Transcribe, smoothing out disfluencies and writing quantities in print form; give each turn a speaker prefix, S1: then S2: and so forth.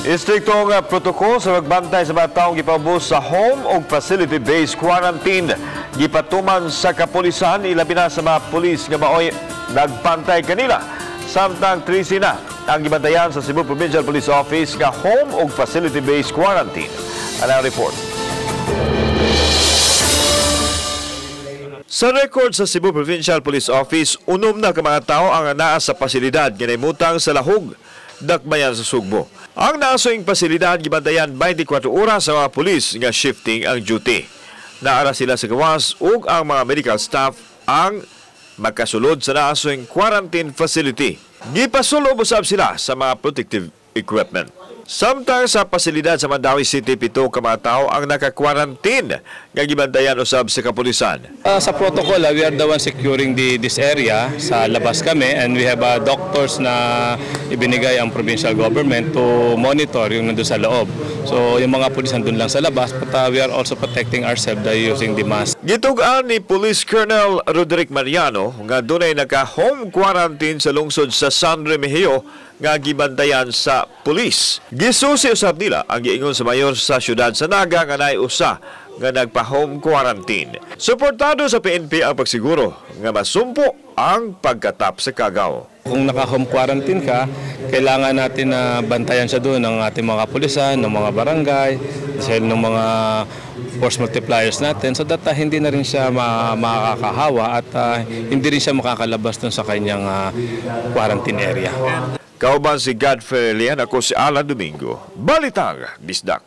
S1: Istriktong protokol sa pagbantay sa mga taong gipaubos sa home o facility-based quarantine. Gipatuman sa kapulisan, ilabi na sa mga pulis nga maoy nagbantay kanila. Samtang 13 na ang gibantayan sa Cebu Provincial Police Office nga home o facility-based quarantine. Ang report. Sa record sa Cebu Provincial Police Office, unom na ka mga tao ang naa sa pasilidad ginahimutang sa Lahog, Dakbayan sa Sugbo. Ang naasoing pasilidad gibantayan 24 oras sa mga pulis nga shifting ang duty. Naara sila sa gawas ug ang mga medical staff ang magkasulod sa naasoing quarantine facility. Gipasulob usab sila sa mga protective equipment. Samtang sa pasilidad sa Mandawi City, 7 ka mga tao ang naka-quarantine nga gibantayan usab sa kapulisan.
S2: Sa protocol, we are the one securing this area. Sa labas kami and we have doctors na ibinigay ang provincial government to monitor yung nandun sa loob. So yung mga pulis nandun lang sa labas, but we are also protecting ourselves by using the mask.
S1: Gitugaan ni Police Colonel Roderick Mariano nga dunay naka-home quarantine sa lungsod sa San Remigio nga gibantayan sa pulis. Gisusi usab nila ang giingon sa mayor sa syudad sa Naga nga naay usa nga nagpa-home quarantine. Suportado sa PNP ang pagsiguro nga masumpo ang pagkatap sa kagaw.
S2: Kung naka-home quarantine ka, kailangan natin na bantayan siya doon ng ating mga pulisan, ng mga barangay, ng mga force multipliers natin so that hindi na rin siya makakahawa at hindi rin siya makakalabas doon sa kanyang quarantine area.
S1: Kauban si Godfrey Lian, ako si Alan Domingo. Balitang Bisdak.